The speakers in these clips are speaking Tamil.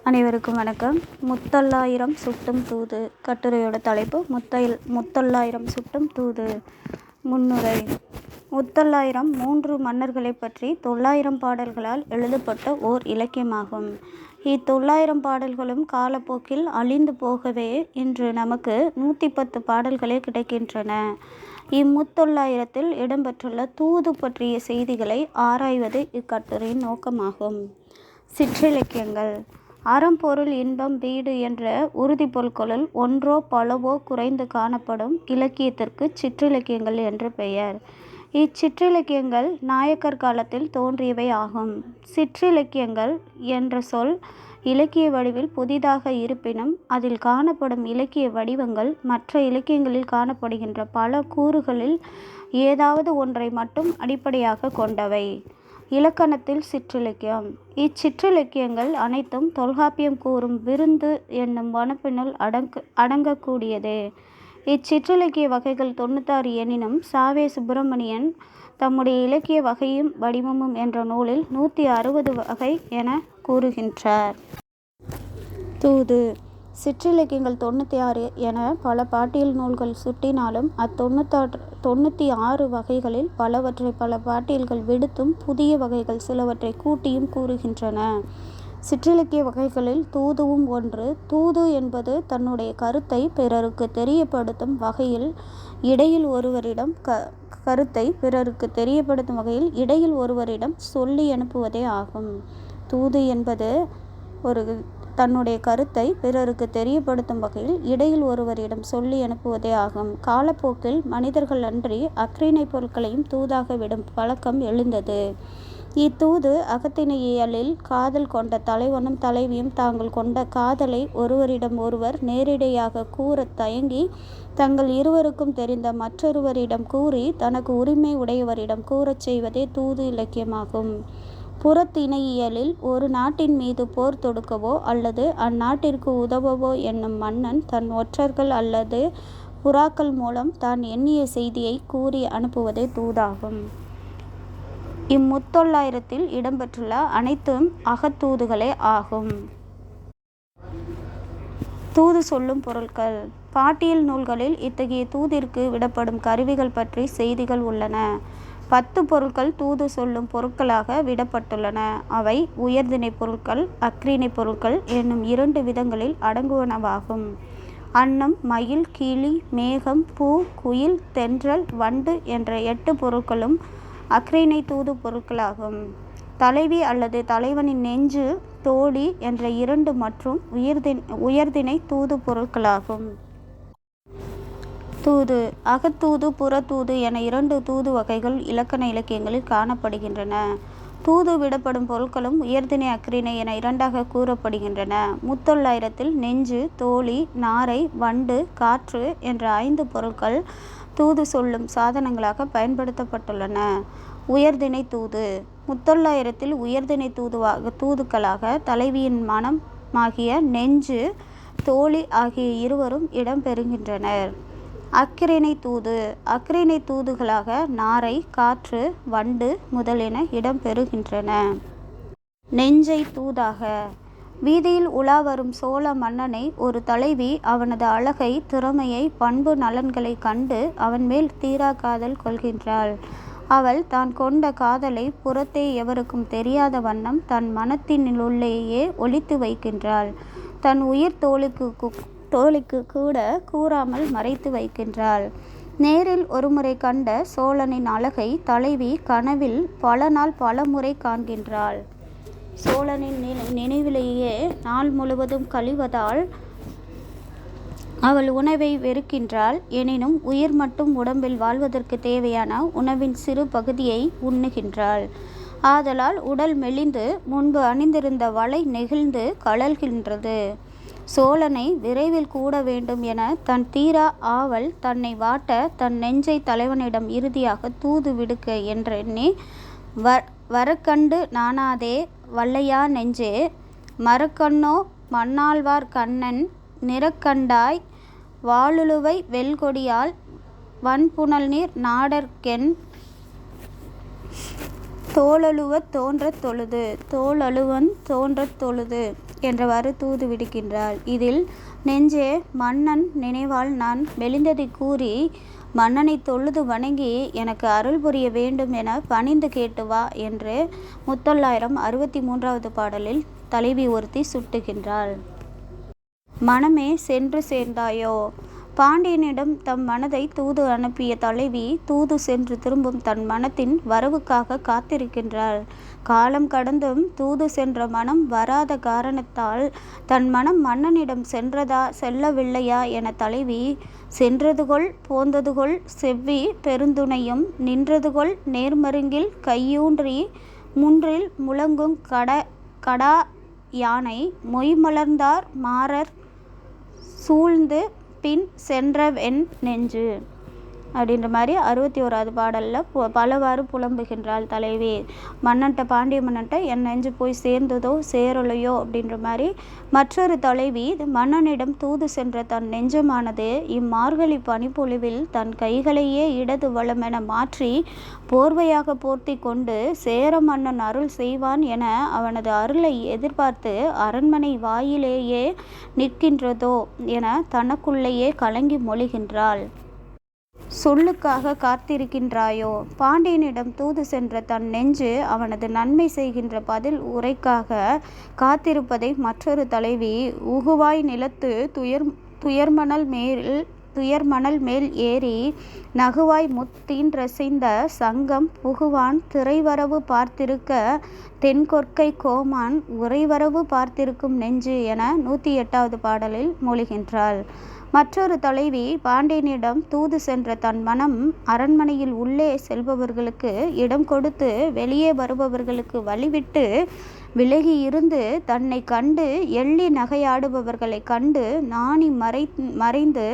அனைவருக்கும் வணக்கம். முத்தொள்ளாயிரம் சுட்டும் தூது. கட்டுரையோட தலைப்பு முத்தொள்ளாயிரம் சுட்டும் தூது. முன்னுரை. முத்தொள்ளாயிரம் 3 மன்னர்களை பற்றி 900 பாடல்களால் எழுதப்பட்ட ஓர் இலக்கியமாகும். இ900 பாடல்களும் காலப்போக்கில் அழிந்து போகவே இன்று நமக்கு 110 பாடல்களே கிடைக்கின்றன. இம்முத்தொள்ளாயிரத்தில் இடம்பெற்றுள்ள தூது பற்றிய செய்திகளை ஆராய்வது இக்கட்டுரையின் நோக்கமாகும். சிற்றிலக்கியங்கள். அறம், பொருள், இன்பம், வீடு என்ற உறுதி பொருட்களுள் ஒன்றோ பலவோ குறைந்து காணப்படும் இலக்கியத்திற்கு சிற்றிலக்கியங்கள் என்று பெயர். இச்சிற்றிலக்கியங்கள் நாயக்கர் காலத்தில் தோன்றியவை ஆகும். சிற்றிலக்கியங்கள் என்ற சொல் இலக்கிய வடிவில் புதிதாக இருப்பினும் அதில் காணப்படும் இலக்கிய வடிவங்கள் மற்ற இலக்கியங்களில் காணப்படுகின்ற பல கூறுகளில் ஏதாவது ஒன்றை மட்டும் அடிப்படையாக கொண்டவை. இலக்கணத்தில் சிற்றிலக்கியம். இச்சிற்றிலக்கியங்கள் அனைத்தும் தொல்காப்பியம் கூறும் விருந்து என்னும் வனப்பினுள் அடங்கக்கூடியதே. இச்சிற்றிலக்கிய வகைகள் 96 எனினும் சாவே சுப்பிரமணியன் தம்முடைய இலக்கிய வகையும் வடிவமும் என்ற நூலில் 160 வகை என கூறுகின்றார். தூது. சிற்றிலக்கியங்கள் 96 என பல பாட்டியல் நூல்கள் சுட்டினாலும் 96 வகைகளில் பலவற்றை பல பாட்டியல்கள் விடுத்தும் புதிய வகைகள் சிலவற்றை கூட்டியும் கூறுகின்றன. சிற்றிலக்கிய வகைகளில் தூதுவும் ஒன்று. தூது என்பது தன்னுடைய கருத்தை பிறருக்கு தெரியப்படுத்தும் வகையில் இடையில் ஒருவரிடம் சொல்லி அனுப்புவதே ஆகும். தூது என்பது தன்னுடைய கருத்தை பிறருக்கு தெரியப்படுத்தும் வகையில் இடையில் ஒருவரிடம் சொல்லி அனுப்புவதே ஆகும். காலப்போக்கில் மனிதர்கள் அன்றி அஃறிணைப் பொருட்களையும் தூதாக விடும் பழக்கம் எழுந்தது. இத்தூது அகத்திணையியலில் காதல் கொண்ட தலைவனும் தலைவியும் தாங்கள் கொண்ட காதலை ஒருவரிடம் ஒருவர் நேரிடையாக கூறத் தயங்கி தங்கள் இருவருக்கும் தெரிந்த மற்றொருவரிடம் கூறி தனக்கு உரிமை உடையவரிடம் கூறச் செய்வதே தூது இலக்கியமாகும். புறத்திணையியலில் ஒரு நாட்டின் மீது போர் தொடுக்கவோ அல்லது அந்நாட்டிற்கு உதவவோ எண்ணும் மன்னன் தன் ஒற்றர்கள் அல்லது புறாக்கள் மூலம் தான் எண்ணிய செய்தியை கூறி அனுப்புவதே தூதாகும். இம்முத்தொள்ளாயிரத்தில் இடம்பெற்றுள்ள அனைத்தும் அகத்தூதுகளே ஆகும். தூது சொல்லும் பொருட்கள். பாட்டியல் நூல்களில் இத்தகைய தூதிற்கு விடப்படும் கருவிகள் பற்றி செய்திகள் உள்ளன. 10 பொருட்கள் தூது சொல்லும் பொருட்களாக விடப்பட்டுள்ளன. அவை உயர்திணை பொருட்கள், அஃறிணை பொருட்கள் என்னும் 2 விதங்களில் அடங்குவனவாகும். அன்னம், மயில், கிளி, மேகம், பூ, குயில், தென்றல், வண்டு என்ற 8 பொருட்களும் அஃறிணை தூது பொருட்களாகும். தலைவி அல்லது தலைவனின் நெஞ்சு, தோழி என்ற 2 மற்றும் உயர்திணை தூது பொருட்களாகும். தூது. அகத்தூது, புறத்தூது என 2 தூது வகைகள் இலக்கண இலக்கியங்களில் காணப்படுகின்றன. தூது விடப்படும் பொருட்களும் உயர்திணை, அஃறிணை என 2ஆக கூறப்படுகின்றன. முத்தொள்ளாயிரத்தில் நெஞ்சு, தோழி, நாரை, வண்டு, காற்று என்ற 5 பொருட்கள் தூது சொல்லும் சாதனங்களாக பயன்படுத்தப்பட்டுள்ளன. உயர்திணை தூது. முத்தொள்ளாயிரத்தில் உயர்திணை தூதுக்களாக தலைவியின் மனமாகிய நெஞ்சு, தோழி ஆகிய இருவரும் இடம்பெறுகின்றனர். அஃறிணை தூது. அஃறிணை தூதுகளாக நாரை, காற்று, வண்டு முதலியன இடம்பெறுகின்றன. நெஞ்சை தூதாக. வீதியில் உலா வரும் சோழ மன்னனை ஒரு தலைவி அவனது அழகை, திறமையை, பண்பு நலன்களை கண்டு அவன் மேல் தீரா காதல் கொள்கின்றாள். அவள் தான் கொண்ட காதலை புறத்தே எவருக்கும் தெரியாத வண்ணம் தன் மனத்தினுள்ளேயே ஒளித்து வைக்கின்றாள். தன் உயிர் தோழிக்கு கூட கூறாமல் மறைத்து வைக்கின்றாள். நேரில் ஒருமுறை கண்ட சோழனின் அழகை தலைவி கனவில் பல நாள் பல முறை காண்கின்றாள். சோழனின் நினைவிலேயே நாள் முழுவதும் கழிவதால் அவள் உணவை வெறுக்கின்றாள். எனினும் உயிர் மட்டும் உடம்பில் வாழ்வதற்கு தேவையான உணவின் சிறு பகுதியை உண்ணுகின்றாள். ஆதலால் உடல் மெலிந்து முன்பு அணிந்திருந்த வளை நெகிழ்ந்து கழல்கின்றது. சோழனை விரைவில் கூட வேண்டும் என தன் தீரா ஆவல் தன்னை வாட்ட தன் நெஞ்சை தலைவனிடம் இறுதியாக தூது விடுக்க என்றெண்ணி, வரக்கண்டு நாணாதே வல்லையா நெஞ்சே, மரக்கண்ணோ மண்ணாழ்வார் கண்ணன், நிறக்கண்டாய் வாளுழுவை வெல்கொடியால் வன்புனல்நீர் நாடர்கென் தோளழுவத் தோன்றத் தொழுது தோளழுவன் தோன்றத் தொழுது என்றவாறு தூது விடுக்கின்றாள். இதில் நெஞ்சே, மன்னன் நினைவால் நான் மெலிந்ததைக் கூறி மன்னனை தொழுது வணங்கி எனக்கு அருள் புரிய வேண்டும் என பணிந்து கேட்டு வா என்று 1963வது பாடலில் தலைவி ஒருத்தி சுட்டுகின்றாள். மனமே சென்று சேர்ந்தாயோ? பாண்டியனிடம் தம் மனதை தூது அனுப்பிய தலைவி தூது சென்று திரும்பும் தன் மனத்தின் வரவுக்காக காத்திருக்கின்றாள். காலம் கடந்தும் தூது சென்ற மனம் வராத காரணத்தால் தன் மனம் மன்னனிடம் செல்லவில்லையா என தலைவி சென்றதுகொள் போந்ததுகொள் செவ்வி பெருந்துணையும் நின்றதுகொள் நேர்மருங்கில் கையூன்றி முன்றில் முழங்கும் கடா யானை மொய்மலர்ந்தார் மாறர் சூழ்ந்து பின் சென்றவென் நெஞ்சு அப்படின்ற மாதிரி 61வது பாடலில் பலவாறு புலம்புகின்றாள் தலைவி. மன்னன்ட்ட, பாண்டிய மன்னன்ட்ட என் நெஞ்சு போய் சேர்ந்ததோ சேரலையோ அப்படின்ற மாதிரி. மற்றொரு தலைவி மன்னனிடம் தூது சென்ற தன் நெஞ்சமானது இம்மார்கழி பனிப்பொழிவில் தன் கைகளையே இடது வலமென மாற்றி போர்வையாக போர்த்தி கொண்டு சேர மன்னன் அருள் செய்வான் என அவனது அருளை எதிர்பார்த்து அரண்மனை வாயிலேயே நிற்கின்றதோ என தனக்குள்ளேயே கலங்கி மொழிகின்றாள். சொல்லுக்காக காத்திருக்கின்றாயோ? பாண்டியனிடம் தூது சென்ற தன் நெஞ்சு அவனது நன்மை செய்கின்ற பதில் உரைக்காக காத்திருப்பதை மற்றொரு தலைவி உகுவாய் நிலத்து துயர்மணல் மேல் ஏறி நகுவாய் முத்தீன்றசைந்த சங்கம் புகுவான் திரைவரவு பார்த்திருக்க தென்கொற்கை கோமான் உறைவரவு பார்த்திருக்கும் நெஞ்சு என 108வது பாடலில் மொழிகின்றாள். மற்றொரு தலைவி பாண்டியனிடம் தூது சென்ற தன் மனம் அரண்மனையில் உள்ளே செல்பவர்களுக்கு இடம் கொடுத்து வெளியே வருபவர்களுக்கு வழிவிட்டு விலகி இருந்து தன்னை கண்டு எள்ளி நகையாடுபவர்களை கண்டு நாணி மறைந்து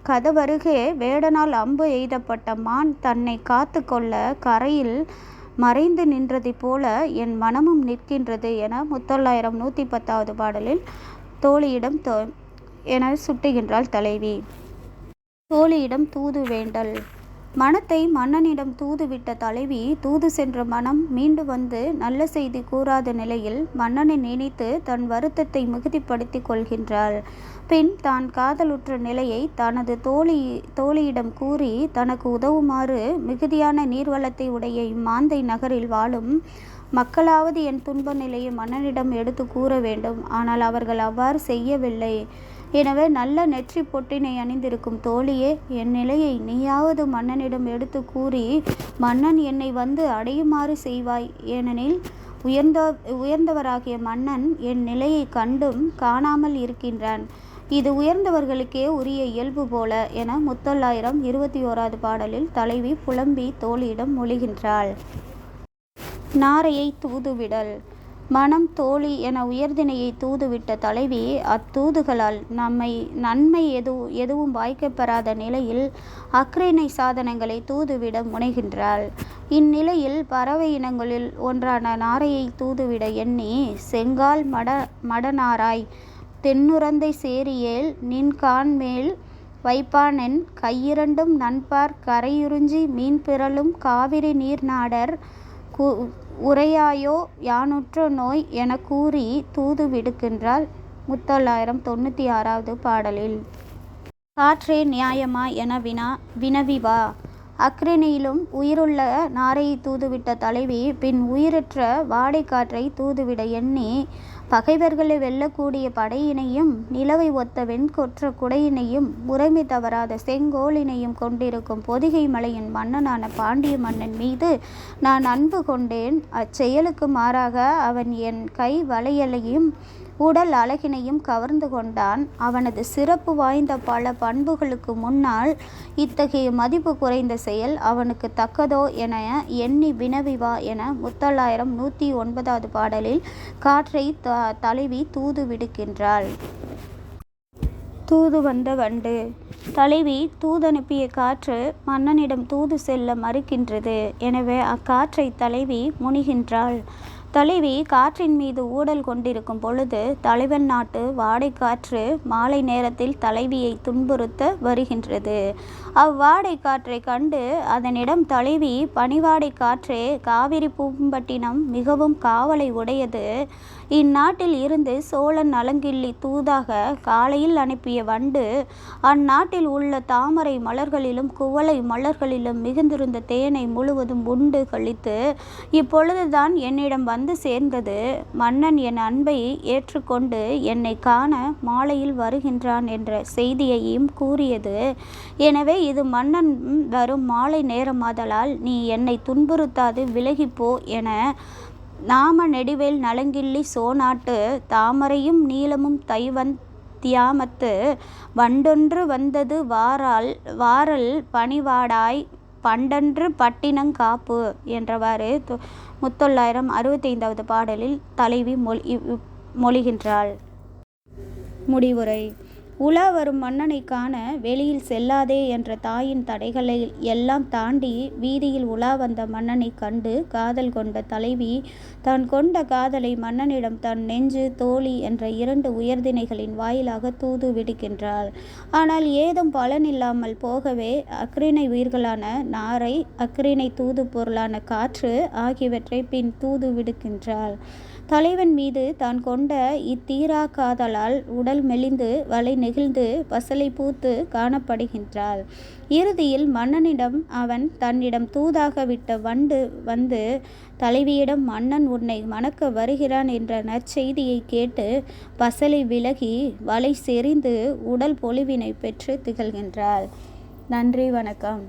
கதவருகே வேடனால் அம்பு எய்தப்பட்ட மான் தன்னை காத்து கொள்ள கரையில் மறைந்து நின்றதை போல என் மனமும் நிற்கின்றது என 1910வது பாடலில் தோழியிடம் என சுட்டுகின்றாள் தலைவி. தோழியிடம் தூது வேண்டல். மனத்தை மன்னனிடம் தூது விட்ட தலைவி தூது சென்ற மனம் மீண்டு வந்து நல்ல செய்தி கூறாத நிலையில் மன்னனை நினைத்து தன் வருத்தத்தை மிகுதிப்படுத்தி கொள்கின்றாள். பின் தான் காதலுற்ற நிலையை தனது தோழியிடம் கூறி தனக்கு உதவுமாறு மிகுதியான நீர்வளத்தை உடைய இம்மாந்தை நகரில் வாழும் மக்களாவது என் துன்ப நிலையை மன்னனிடம் எடுத்து கூற வேண்டும். ஆனால் அவர்கள் அவ்வாறு செய்யவில்லை. எனவே நல்ல நெற்றி பொட்டினை அணிந்திருக்கும் தோழியே, என் நிலையை நீயாவது மன்னனிடம் எடுத்து கூறி மன்னன் என்னை வந்து அடையுமாறு செய்வாய். ஏனெனில் உயர்ந்தவராகிய மன்னன் என் நிலையை கண்டும் காணாமல் இருக்கின்றான். இது உயர்ந்தவர்களுக்கே உரிய இயல்பு போல என 1921வது பாடலில் தலைவி புலம்பி தோழியிடம் மொழிகின்றாள். நாரையை தூதுவிடல். மனம் தோழி என உயர்தினையை தூதுவிட்ட தலைவி அத்தூதுகளால் நன்மை எதுவும் வாய்க்கப்பெறாத நிலையில் அக்ரிணை சாதனங்களை தூதுவிட முனைகின்றாள். இந்நிலையில் பறவை இனங்களில் ஒன்றான நாரையை தூதுவிட எண்ணி செங்கால் மடநாராய் தென்னுரந்தை சேரியேல் நின்கான் மேல் வைப்பானென் கையிரண்டும் நண்பார் கரையுறிஞ்சி மீன் பிறலும் காவிரி நீர் நாடர் உரையாயோ யானுற்ற நோய் என கூறி தூது விடுக்கின்றாள் 1996வது பாடலில். காற்றே நியாயமா என வினவி வா. அக்ரிணையிலும் உயிருள்ள நாரையை தூதுவிட்ட தலைவி பின் உயிரற்ற வாடை காற்றை தூதுவிட எண்ணி பகைவர்களை வெல்லக்கூடிய படையினையும் நிலவை ஒத்த வெண்கொற்ற குடையினையும் முறைமை தவறாத செங்கோலினையும் கொண்டிருக்கும் பொதிகை மலையின் மன்னனான பாண்டிய மன்னன் மீது நான் அன்பு கொண்டேன். அச்செயலுக்கு மாறாக அவன் என் கை வளையலையும் உடல் அழகினையும் கவர்ந்து கொண்டான். அவனது சிறப்பு வாய்ந்த பல பண்புகளுக்கு முன்னால் இத்தகைய மதிப்பு குறைந்த செயல் அவனுக்கு தக்கதோ என எண்ணி வினவிவா என 1909வது பாடலில் காற்றை தலைவி தூது விடுக்கின்றாள். தூது வந்த வண்டு. தலைவி தூதனுப்பிய காற்று மன்னனிடம் தூது செல்ல மறுக்கின்றது. எனவே அக்காற்றை தலைவி முனிகின்றாள். தலைவி காற்றின் மீது ஊடல் கொண்டிருக்கும் பொழுது தலைவன் நாட்டு வாடைக்காற்று மாலை நேரத்தில் தலைவியை துன்புறுத்த வருகின்றது. அவ்வாடை காற்றை கண்டு அதனிடம் தலைவி, பனிவாடை காற்றே, காவிரி பூம்பட்டினம் மிகவும் காவலை உடையது. இந்நாட்டில் இருந்து சோழன் நலங்கிள்ளி தூதாக காலையில் அனுப்பிய வண்டு அந்நாட்டில் உள்ள தாமரை மலர்களிலும் குவளை மலர்களிலும் மிகுந்திருந்த தேனை முழுவதும் உண்டு கழித்து இப்பொழுதுதான் என்னிடம் வந்து சேர்ந்தது. மன்னன் என் அன்பை ஏற்றுக்கொண்டு என்னை காண மாலையில் வருகின்றான் என்ற செய்தியையும் கூறியது. எனவே இது மன்னன் வரும் மாலை நேரமாதலால் நீ என்னை துன்புறுத்தாது விலகிப்போ என நாம நெடுவேல் நலங்கிள்ளி சோநாட்டு தாமரையும் நீலமும் தைவந் தியாமத்து வண்டொன்று வந்தது வாரல் பனிவாடாய் பண்டன்று பட்டினங்காப்பு என்றவாறு 1965வது பாடலில் தலைவி மொழிகின்றாள். முடிவுரை. உலா வரும் மன்னனை காண வெளியில் செல்லாதே என்ற தாயின் தடைகளை எல்லாம் தாண்டி வீதியில் உலா வந்த மன்னனை கண்டு காதல் கொண்ட தலைவி தான் கொண்ட காதலை மன்னனிடம் தன் நெஞ்சு, தோழி என்ற 2 உயர்திணைகளின் வாயிலாக தூது விடுக்கின்றாள். ஆனால் ஏதும் பலனில்லாமல் போகவே அக்ரிணை உயிர்களான நாரை, அக்ரிணை தூது பொருளான காற்று ஆகியவற்றை பின் தூது விடுக்கின்றாள். தலைவன் மீது தான் கொண்ட இத்தீரா காதலால் உடல் மெலிந்து வலை நெகிழ்ந்து பசலை பூத்து காணப்படுகின்றாள். இறுதியில் மன்னனிடம் அவன் தன்னிடம் தூதாக விட்ட வண்டு வந்து தலைவியிடம் மன்னன் உன்னை மணக்க வருகிறான் என்ற நற்செய்தியை கேட்டு பசலை விலகி வலை செறிந்து உடல் பொலிவினை பெற்று திகழ்கின்றாள். நன்றி, வணக்கம்.